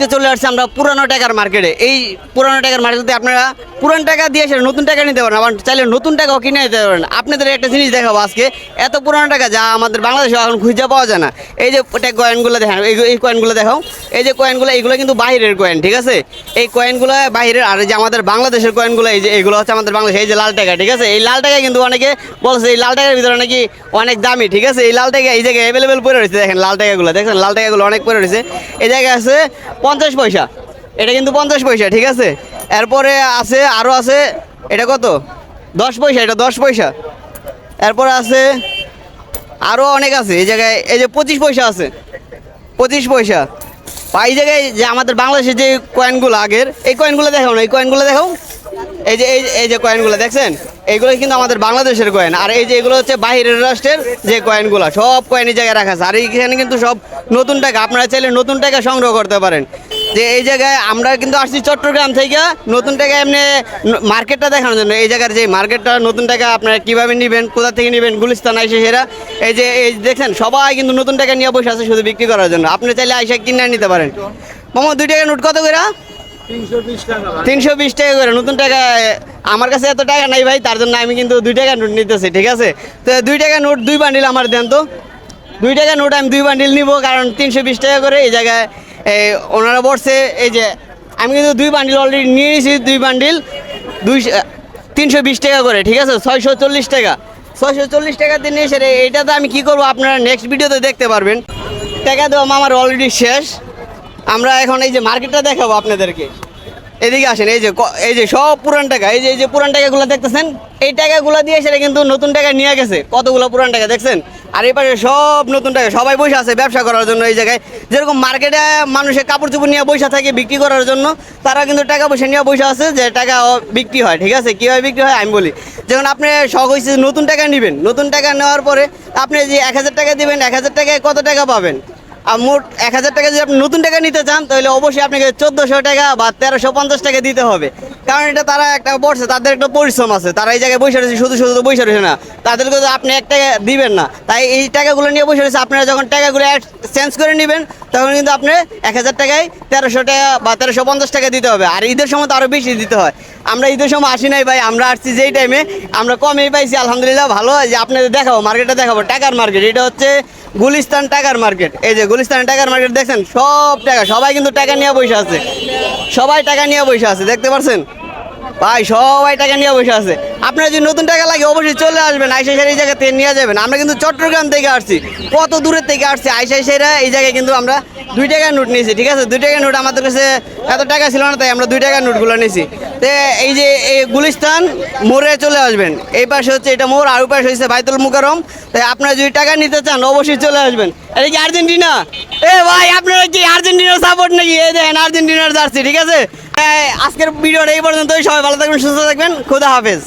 আজকে চলে আসছে আমরা পুরানো টাকার মার্কেটে। এই পুরানো টাকার মার্কেটে আপনারা পুরান টাকা দিয়ে সেটা নতুন টাকা নিতে পারেন, আবার চাইলে নতুন টাকাও কিনে নিতে পারেন। আপনাদের একটা জিনিস দেখাবো আজকে, এত পুরানো টাকা যা আমাদের বাংলাদেশে এখন খুঁজে পাওয়া যায় না। এই যে কয়েনগুলো দেখেন, এই কয়েনগুলো দেখাও, এই যে কয়েনগুলো, এইগুলো কিন্তু বাইরের কয়েন, ঠিক আছে? এই কয়েনগুলো বাইরের, আর যে আমাদের বাংলাদেশের কয়েনগুলো, এই যে এইগুলো হচ্ছে আমাদের বাংলাদেশ। এই যে লাল টাকা, ঠিক আছে? এই লাল টাকা কিন্তু অনেকে বলছে এই লাল টাকার ভিতরে নাকি অনেক দামি, ঠিক আছে? এই লাল টাকা এই জায়গায় অ্যাভেলেবেল পড়ে রয়েছে, দেখেন লাল টাকাগুলো দেখেন, লাল টাকাগুলো অনেক পড়ে রয়েছে। এই জায়গায় আছে 50 পয়সা, এটা কিন্তু 50 পয়সা, ঠিক আছে? এরপরে আছে আরও আছে, এটা কত? 10 পয়সা, এটা 10 পয়সা। এরপরে আছে আরও অনেক আছে, এই জায়গায় এই যে 25 পয়সা আছে, 25 পয়সা। এই জায়গায় যে আমাদের বাংলাদেশের যে কয়েনগুলো আগের, এই কয়েনগুলো দেখাও না, এই কয়েনগুলো দেখাও, এই যে এই যে কয়েনগুলো দেখছেন, এইগুলো কিন্তু আমাদের বাংলাদেশের কয়েন। আর এই যে এগুলো হচ্ছে বাইরের রাষ্ট্রের যে কয়েনগুলো, সব কয়েন এই জায়গায় রাখা আছে। আর এইখানে কিন্তু সব নতুন টাকা, আপনারা চাইলে নতুন টাকা সংগ্রহ করতে পারেন। যে এই জায়গায় আমরা কিন্তু আসছি চট্টগ্রাম থেকে নতুন টাকা এমনি মার্কেটটা দেখানোর জন্য। এই জায়গার যে মার্কেটটা নতুন টাকা আপনারা কীভাবে নেবেন, কোথা থেকে নেবেন, গুলিস্তান আইসে সেরা এই যে এই দেখছেন সবাই কিন্তু নতুন টাকা নিয়ে বসে আছে শুধু বিক্রি করার জন্য। আপনি চাইলে আইসা কিনে নিতে পারেন। মামা 2 টাকা নোট কত করে? 320 টাকা করে নতুন টাকা। আমার কাছে এত টাকা নাই ভাই, তার জন্য আমি কিন্তু 2 টাকা নোট নিতেছি, ঠিক আছে? তো 2 টাকা নোট 2 বান্ডিল আমার দেন তো। 2 টাকা নোট আমি 2 বান্ডিল নিব, কারণ 320 টাকা করে এই জায়গায় ওনারা বসছে। এই যে আমি কিন্তু 2 বান্ডিল অলরেডি নিয়ে নিয়েছি, 2 বান্ডিল 320 টাকা করে, ঠিক আছে? 640 টাকা, 640 টাকা দিয়ে নিয়ে এসে এইটাতে আমি কী করবো আপনারা নেক্সট ভিডিওতে দেখতে পারবেন। টাকা দেওয়া আমার অলরেডি শেষ। আমরা এখন এই যে মার্কেটটা দেখাবো আপনাদেরকে, এদিকে আসেন। এই যে সব পুরান টাকা, এই যে পুরান টাকাগুলো দেখতেছেন, এই টাকাগুলো দিয়ে সেটা কিন্তু নতুন টাকা নিয়ে গেছে। কতগুলো পুরান টাকা দেখছেন? আর এই পাশে সব নতুন টাকা, সবাই বসে আছে ব্যবসা করার জন্য। এই জায়গায় যেরকম মার্কেটে মানুষের কাপড় চোপড় নিয়ে বসে থাকে বিক্রি করার জন্য, তারা কিন্তু টাকা পয়সা নিয়ে বসে আছে যে টাকা বিক্রি হয়, ঠিক আছে? কীভাবে বিক্রি হয় আমি বলি। যখন আপনি শখ হয়েছে নতুন টাকা নেবেন, নতুন টাকা নেওয়ার পরে আপনি যে 1000 টাকা দেবেন, 1000 টাকায় কত টাকা পাবেন? আর মোট 1000 টাকা যদি আপনি নতুন টাকা নিতে চান, তাহলে অবশ্যই আপনাকে 1400 টাকা বা 1350 টাকা দিতে হবে। কারণ এটা তারা একটা বসে, তাদের একটা পরিশ্রম আছে। তারা এই জায়গায় বসে রয়েছে, শুধু শুধু বসে রয়েছে না, তাদেরকে তো আপনি 1 টাকা দিবেন না। তাই এই টাকাগুলো নিয়ে বসে রয়েছে। আপনারা যখন টাকাগুলো চেঞ্জ করে নেবেন, তখন কিন্তু আপনি 1000 টাকায় 1300 টাকা বা 1350 টাকা দিতে হবে। আর ঈদের সময় তো আরও বেশি দিতে হয়। আমরা ঈদের সময় আসি নাই ভাই, আমরা আসছি যেই টাইমে, আমরা কমেই পাইছি আলহামদুলিল্লাহ। ভালো যে আপনাদের দেখাবো, মার্কেটটা দেখাবো, টাকার মার্কেট। এটা হচ্ছে গুলিস্তান টাকার মার্কেট। এই যে গুলিস্তান টাকার মার্কেট দেখছেন, সব টাকা, সবাই কিন্তু টাকা নিয়ে বসে আছে, সবাই টাকা নিয়ে বসে আছে, দেখতে পাচ্ছেন ভাই, সবাই টাকা নিয়ে বসে আছে। আপনার যদি নতুন টাকা লাগে অবশ্যই চলে আসবেন, আইসা এই জায়গা থেকে নিয়ে যাবেন। আমরা কিন্তু চট্টগ্রাম থেকে আসছি, কত দূরের থেকে আসছি, আইসা এই জায়গায় কিন্তু আমরা 2 টাকার নোট নিয়েছি, ঠিক আছে? 2 টাকার নোট আমাদের কাছে এত টাকা ছিল না, তাই আমরা 2 টাকার নোটগুলো নিয়েছি। তো এই যে এই গুলিস্তান মোড়ে চলে আসবেন, এই পাশে হচ্ছে এটা মোড়, আর ওই পাশে হচ্ছে বাইতুল মুকাররম। তাই আপনারা যদি টাকা নিতে চান অবশ্যই চলে আসবেন। এটা কি আর্জেন্টিনা? ভাই আপনারা কি আর্জেন্টিনার সাপোর্ট নাকি? এই দেখেন আর্জেন্টিনার জার্সি, ঠিক আছে? আজকের ভিডিওটা এই পর্যন্তই। সবাই ভালো থাকবেন, সুস্থ থাকবেন, খোদা হাফেজ।